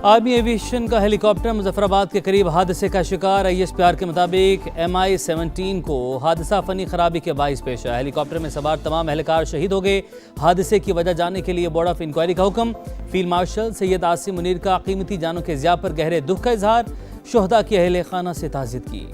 Army aviation का helicopter Muzaffarabad के करीब हादसे का शिकार। ISPR के मुताबिक MI-17 को हादसा फनी खराबी के बाइस पेश आया। हेलीकॉप्टर में सवार तमाम एहलकार शहीद हो गए। हादसे की वजह जानने के लिए बोर्ड ऑफ इंक्वायरी का हुक्म। फील्ड मार्शल सैयद आसिम मुनीर का कीमती जानों के ज़िया पर गहरे दुख का इजहार। शुहदा की अहले खाना से ताज़ियत की।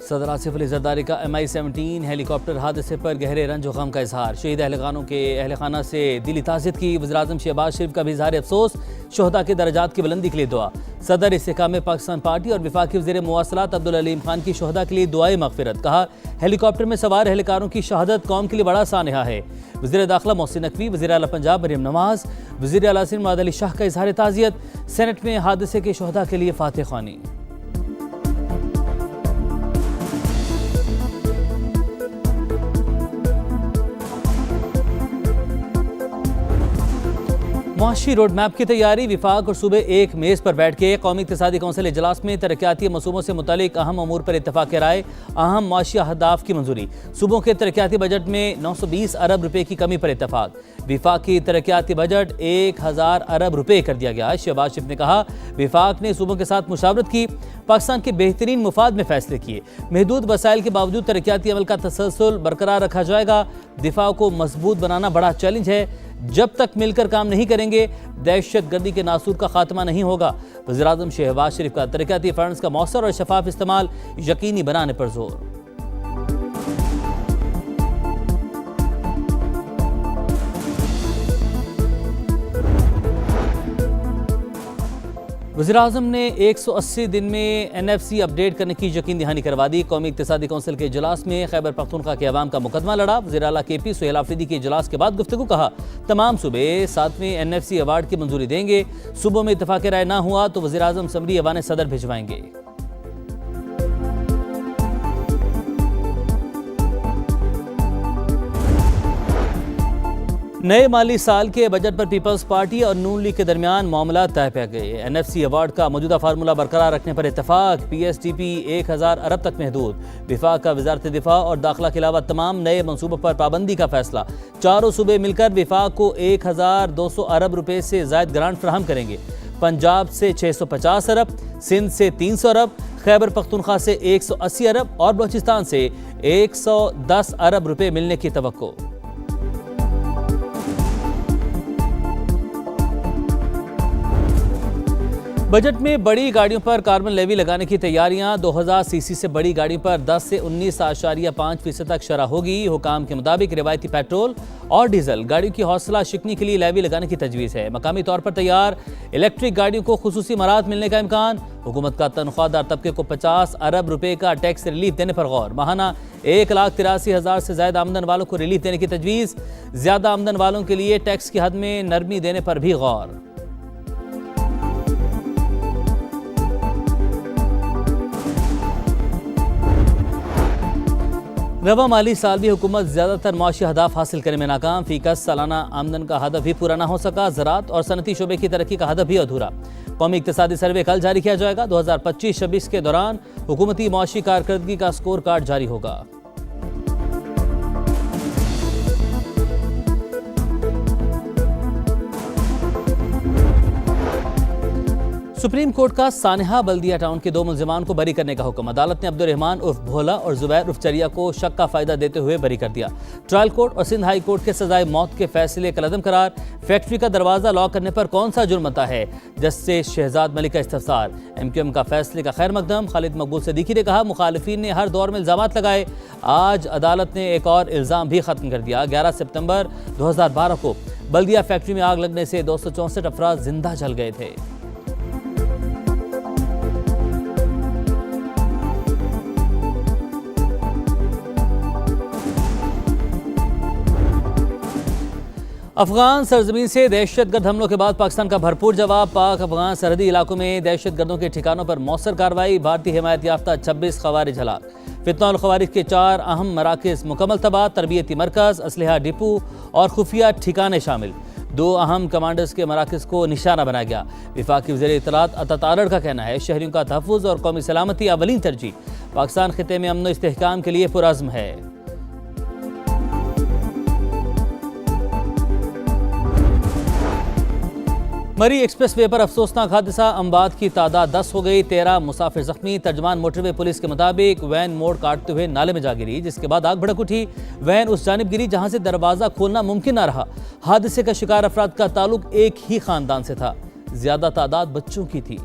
सदर आसिफ अली जरदारी का MI-17 हेलीकॉप्टर हादसे पर गहरे रंज और गम का इजहार। शहीद अहलखानों के अहल खाना से दिली ताज़ियत की। वज़ीर-ए-आज़म शहबाज शरीफ का भी इजहार अफसोस। शुहदा के दर्जात की बुलंदी के लिए दुआ। सदर इस्तेकाम पाकिस्तान पार्टी और वफाकी वज़ीर मुवासलात अब्दुल अलीम खान की शुहदा के लिए दुआए मग़फ़िरत। कहा, हेलीकॉप्टर में सवार एहलकारों की शहादत कौम के लिए बड़ा सानिहा है। वज़ीर दाखिला मोहसिन नकवी, वज़ीर आला पंजाब मरियम नवाज, वज़ीर आला सिंध मुराद अली शाह का इजहार ताज़ियत। सेनेट में हादसे के शुहदा के लिए फातह ख्वानी। मुआशी रोड मैप की तैयारी। विफाक और सूबे एक मेज़ पर बैठ के कौमी इक़्तिसादी कौंसिल इजलास में तरक्याती मसूबों से मुतालिक अहम अमूर पर इत्तफाक़ राय। अहम मुआशी अहदाफ की मंजूरी। सूबों के तरक्याती बजट में 920 अरब रुपए की कमी पर इत्तफाक़। विफाक की तरक्याती बजट 1000 अरब रुपए कर दिया गया। शहबाज शरीफ ने कहा, विफाक ने सूबों के साथ मुशावरत की, पाकिस्तान के बेहतरीन मुफाद में फैसले किए। महदूद वसाइल के बावजूद तरक्याती अमल का तसलसल बरकरार रखा जाएगा। दिफा को मजबूत बनाना बड़ा चैलेंज है। जब तक मिलकर काम नहीं करेंगे, दहशतगर्दी के नासूर का खात्मा नहीं होगा। वज़ीर-ए-आज़म शहबाज शरीफ का तरक्याती फंड्स का मौसर और शफाफ इस्तेमाल यकीनी बनाने पर जोर। वज़ीर-ए-आज़म ने 180 दिन में NFC अपडेट करने की यकीन दहानी करवा दी। कौमी इक़्तिसादी कौंसिल के इजलास में खैबर पख्तूनख्वा के अवाम का मुकदमा लड़ा। वज़ीर आला KP सुहेल आफरीदी के इजलास के बाद गुफ्तगू। कहा, तमाम सूबे 7वें NFC अवार्ड की मंजूरी देंगे। सूबों में इत्तफाक़ राय ना हुआ तो वज़ीर-ए-आज़म समरी ऐवान सदर भिजवाएंगे। नए माली साल के बजट पर पीपल्स पार्टी और नून लीग के दरमियान मामला तय पै गए। NFC अवार्ड का मौजूदा फार्मूला बरकरार रखने पर इत्तफाक। PSDP 1000 अरब तक महदूद। विफाक का वजारत दिफा और दाखिला के अलावा तमाम नए मनसूबों पर पाबंदी का फैसला। चारों सूबे मिलकर विफाक को 1200 अरब रुपए से ज़ायद ग्रांट फराहम करेंगे। पंजाब से 650 अरब, सिंध से 300 अरब, खैबर पख्तूनख्वा से 180 अरब और बलूचिस्तान से 110 अरब रुपए मिलने की तवक्को। बजट में बड़ी गाड़ियों पर कार्बन लेवी लगाने की तैयारियां। 2000 सीसी से बड़ी गाड़ियों पर 10 से 19.5% तक शरह होगी। हुकाम के मुताबिक रिवायती पेट्रोल और डीजल गाड़ियों की हौसला शिकनी के लिए लेवी लगाने की तजवीज़ है। मकामी तौर पर तैयार इलेक्ट्रिक गाड़ियों को खुसूसी मराहत मिलने का इम्कान। हुकूमत का तनख्वाहदार तबके को 50 अरब रुपए का टैक्स रिलीफ देने पर गौर। माहाना 1,83,000 से ज्यादा आमदन वालों को रिलीफ देने की तजवीज़। ज्यादा आमदन वालों के लिए टैक्स की हद में नरमी देने पर भी गौर। रवा माली साल भी हुकूमत ज़्यादातर माशी हदाफ हासिल करने में नाकाम। फीकस सालाना आमदन का हदफ भी पूरा ना हो सका। ज़राअत और सनती शोबे की तरक्की का हदफ भी अधूरा। कौमी इक़्तिसादी सर्वे कल जारी किया जाएगा। 2025-26 के दौरान हुकूमती माशी कारकर्दगी का स्कोर कार्ड जारी होगा। सुप्रीम कोर्ट का सानिहा बल्दिया टाउन के 2 मुल्जिमान को बरी करने का हुक्म। अदालत ने अब्दुर्रहमान उर्फ भोला और जुबैर उर्फ चरिया को शक का फायदा देते हुए बरी कर दिया। ट्रायल कोर्ट और सिंध हाई कोर्ट के सजाए मौत के फैसले कलअदम करार। फैक्ट्री का दरवाजा लॉक करने पर कौन सा जुर्म बनता है, जस्टिस शहजाद मलिक का इस्तफसार। MQM का फैसले का खैर मकदम। खालिद मकबूल सिद्दीकी ने कहा, मुखालिफिन ने हर दौर में इल्जामात लगाए। आज अदालत ने एक और इल्ज़ाम भी खत्म कर दिया। 11 सितंबर 2012 को बल्दिया फैक्ट्री में आग लगने से 264 अफराद जिंदा जल गए थे। अफगान सरजमीन से दहशतगर्द हमलों के बाद पाकिस्तान का भरपूर जवाब। पाक अफगान सरहदी इलाकों में दहशतगर्दों के ठिकानों पर मौसर कार्रवाई। भारतीय हिमायत याफ्ता 26 खवारिज हलाक। फितना और खवारिज के 4 अहम मराकज़ मुकम्मल तबाह। तरबियती मरकज़, असलहा डिपो और खुफिया ठिकाने शामिल। 2 अहम कमांडर्स के मराकज़ को निशाना बनाया गया। वफाकी वज़ीर इत्तलात अता तारड़ का कहना है, शहरियों का तहफ़्फ़ुज़ और कौमी सलामती अवलीन तरजीह। पाकिस्तान खिते में अमन व इस्तेहकाम के लिए पुरअज़्म है। मरी एक्सप्रेस वे पर अफसोसनाक हादसा, अमवात की तादाद 10 हो गई, 13 मुसाफिर जख्मी। तर्जमान मोटरवे पुलिस के मुताबिक वैन मोड़ काटते हुए नाले में जा गिरी, जिसके बाद आग भड़क उठी। वैन उस जानिब गिरी जहां से दरवाजा खोलना मुमकिन न रहा। हादसे का शिकार अफराद का ताल्लुक एक ही खानदान से था, ज्यादा तादाद बच्चों की थी।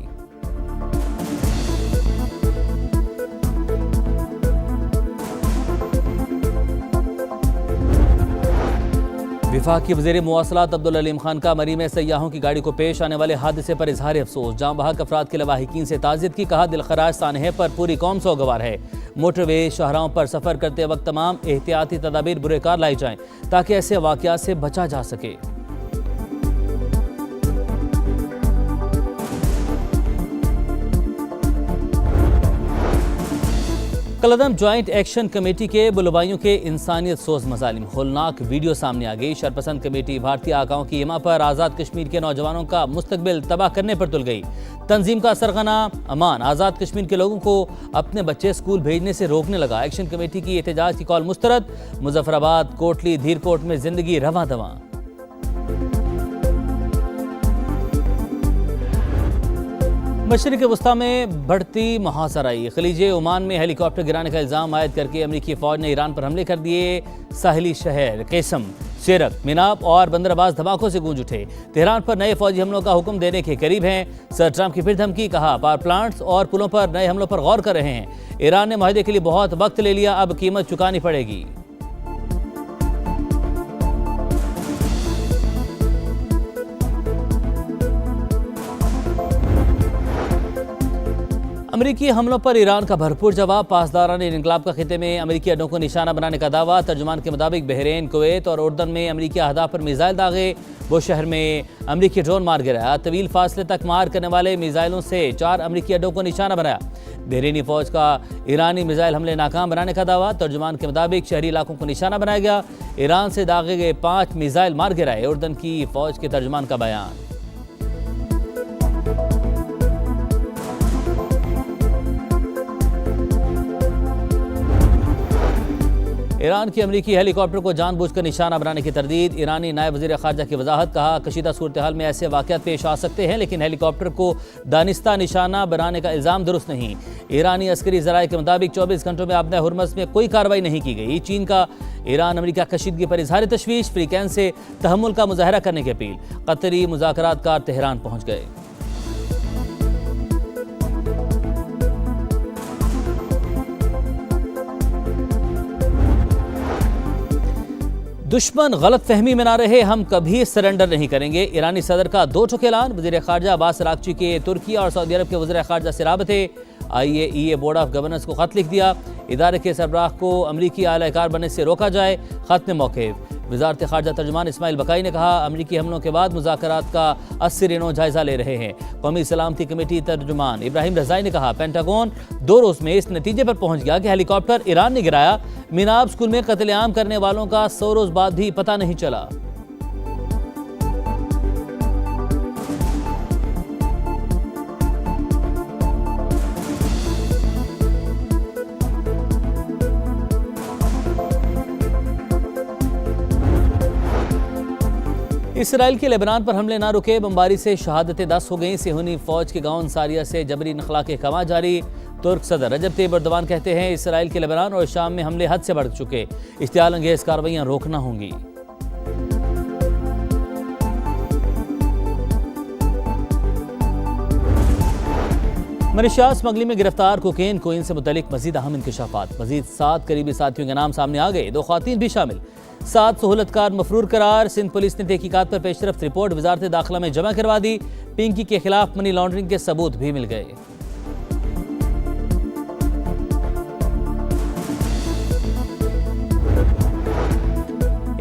विफाकी वज़ीर मुवासलात अब्दुल अलीम खान का मरी में सयाहों की गाड़ी को पेश आने वाले हादसे पर इजहार अफसोस। जाँ बहक अफराद के लवाहिकीन से ताज़ियत की, कहा दिलखराज सानहे पर पूरी कौम सोगवार है। मोटरवे शाहराहों पर सफ़र करते वक्त तमाम एहतियाती तदाबीर बुरेकार लाई जाएँ ताकि ऐसे वाक़यात से बचा जा सके। कलदम ज्वाइंट एक्शन कमेटी के बुलवाइयों के इंसानियत सोज मजालिम, होलनाक वीडियो सामने आ गई। शरपसंद कमेटी भारतीय आकाओं की हिमा पर आज़ाद कश्मीर के नौजवानों का मुस्तकबिल तबाह करने पर तुल गई। तंजीम का सरगना अमान आज़ाद कश्मीर के लोगों को अपने बच्चे स्कूल भेजने से रोकने लगा। एक्शन कमेटी की एहतजाज की कॉल मुस्तरद। मुजफ्फराबाद, कोटली, धीरकोट में जिंदगी रवां दवां। मशरिक़ वस्ता में बढ़ती मुहासराई, खलीज ओमान में हेलीकॉप्टर गिराने का इल्ज़ाम आयद करके अमरीकी फ़ौज ने ईरान पर हमले कर दिए। साहिली शहर कैसम, शेरक, मिनाब और बंदरबाज धमाकों से गूंज उठे। तेहरान पर नए फौजी हमलों का हुक्म देने के करीब हैं। सर ट्रंप की फिर धमकी, कहा पावर प्लांट्स और पुलों पर नए हमलों पर गौर कर रहे हैं। ईरान ने मुआहदे के लिए बहुत वक्त ले लिया, अब कीमत चुकानी पड़ेगी। अमरीकी हमलों पर ईरान का भरपूर जवाब। पासदारान इनकलाब का खिते में अमरीकी अड्डों को निशाना बनाने का दावा। तर्जुमान के मुताबिक बहरीन, कुवैत और उर्दन में अमरीकी अहदाफ पर मिसाइल दागे। वो शहर में अमरीकी ड्रोन मार गिराया। तवील फासले तक मार करने वाले मिसाइलों से 4 अमरीकी अड्डों को निशाना बनाया। बहरीनी फौज का ईरानी मिसाइल हमले नाकाम बनाने का दावा। तर्जुमान के मुताबिक शहरी इलाकों को निशाना बनाया गया। ईरान से दागे गए 5 मिसाइल मार गिराए। उर्दन की फौज के तर्जुमान का बयान। ईरान की अमरीकी हेलीकॉप्टर को जानबूझकर निशाना बनाने की तरदीद। ईरानी नायब वज़ीर ख़ारजा की वजाहत, कहा कशीदा सूरत हाल में ऐसे वाक़यात पेश आ सकते हैं, लेकिन हेलीकॉप्टर को दानिस्ता निशाना बनाने का इल्ज़ाम दुरुस्त नहीं। ईरानी अस्करी ज़राए के मुताबिक 24 घंटों में आपने हुर्मस में कोई कार्रवाई नहीं की गई। चीन का ईरान अमरीका कशीदगी पर इजहार तशवीश, फ्रीकैन से तहम्मुल का मुजाहरा करने की अपील। कतरी मुज़ाकरातकार तेहरान पहुँच गए। दुश्मन गलत फहमी में ना रहे, हम कभी सरेंडर नहीं करेंगे। ईरानी सदर का 2 टुक ऐलान। वज़ीर ख़ारजा अब्बास अराग़ची के तुर्की और सऊदी अरब के वज़ीर ख़ारजा से राबते। IAEA बोर्ड ऑफ गवर्नेंस को ख़त लिख दिया। इदारे के सरबराह को अमरीकी आलाकार बनने से रोका जाए, ख़त में मौक़िफ़। वज़ारत ख़ारजा तर्जुमान इस्माइल बकाई ने कहा अमरीकी हमलों के बाद मुज़ाकरात का 80 रिनो जायज़ा ले रहे हैं। कौमी सलामती कमेटी तर्जुमान इब्राहिम रज़ाई ने कहा पेंटागन 2 रोज़ में इस नतीजे पर पहुँच गया कि हेलीकॉप्टर ईरान ने गिराया। मिनाब स्कूल में कत्लेआम करने वालों का 100 रोज़ बाद भी पता नहीं चला। इसराइल के लेबनान पर हमले ना रुके, बमबारी से शहादतें 10 हो गईं। सेहूनी फौज के गांव अंसारिया से जबरी नखला के कमा जारी। तुर्क सदर रजब तैयब एर्दोगान कहते हैं इसराइल के लेबनान और शाम में हमले हद से बढ़ चुके, इश्तियाल अंगेज कार्रवाइयां रोकना होंगी। मलेशिया स्मगलिंग में गिरफ्तार कोकेन कोइन से मुतल्लिक मजीद अहम इंकशाफात। मजीद 7 करीबी साथियों के नाम सामने आ गए, 2 ख़वातीन भी शामिल। 7 सहूलतकार मफरूर करार। सिंध पुलिस ने तहकीकात पर पेशरफ्त रिपोर्ट वजारत दाखिला में जमा करवा दी। पिंकी के खिलाफ मनी लॉन्ड्रिंग के सबूत भी मिल गए।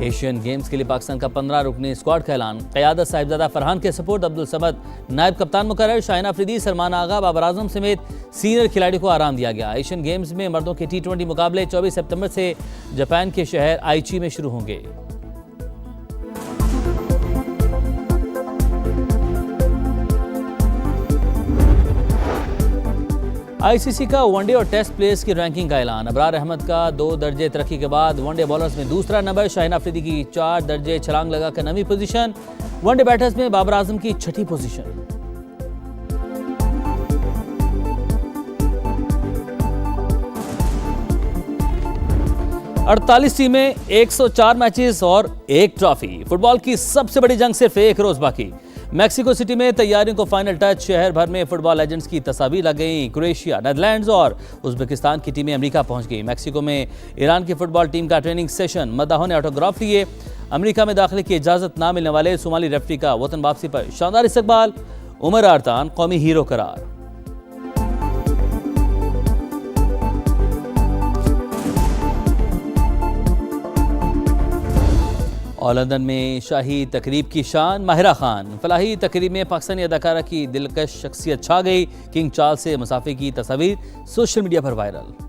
एशियन गेम्स के लिए पाकिस्तान का 15 रुकनी स्क्वाड का ऐलान। क़यादत साहिबजादा फरहान के सपोर्ट अब्दुल समद नायब कप्तान मुकर्रर। शाहिन अफरीदी, सलमान आगा, बाबर आजम समेत सीनियर खिलाड़ियों को आराम दिया गया। एशियन गेम्स में मर्दों के T20 मुकाबले 24 सितंबर से जापान के शहर आइची में शुरू होंगे। ICC का वनडे और टेस्ट प्लेयर्स की रैंकिंग का ऐलान। अबरार अहमद का 2 दर्जे तरक्की के बाद वनडे बॉलर्स में दूसरा नंबर। शाहिन अफरीदी की 4 दर्जे छलांग लगाकर 9वीं पोजीशन। वनडे बैटर्स में बाबर आजम की छठी पोजीशन। अड़तालीस टीमें, 104 मैचेस और एक ट्रॉफी। फुटबॉल की सबसे बड़ी जंग सिर्फ एक रोज बाकी। मैक्सिको सिटी में तैयारियों को फाइनल टच। शहर भर में फुटबॉल लेजेंड्स की तस्वीर लग गई। क्रोएशिया, नेदरलैंड्स और उज्बेकिस्तान की टीमें अमेरिका पहुंच गई। मैक्सिको में ईरान की फुटबॉल टीम का ट्रेनिंग सेशन। मद्दाहों ने ऑटोग्राफ लिए। अमेरिका में दाखिले की इजाजत ना मिलने वाले सोमाली रेफरी का वतन वापसी पर शानदार इस्तकबाल। उमर आर्तान कौमी हीरो करार। और लंदन में शाही तकरीब की शान। माहिरा खान फलाही तकरीब में पाकिस्तानी अदाकारा की दिलकश शख्सियत छा गई। किंग चार्ल्स से मुसाफिर की तस्वीर सोशल मीडिया पर वायरल।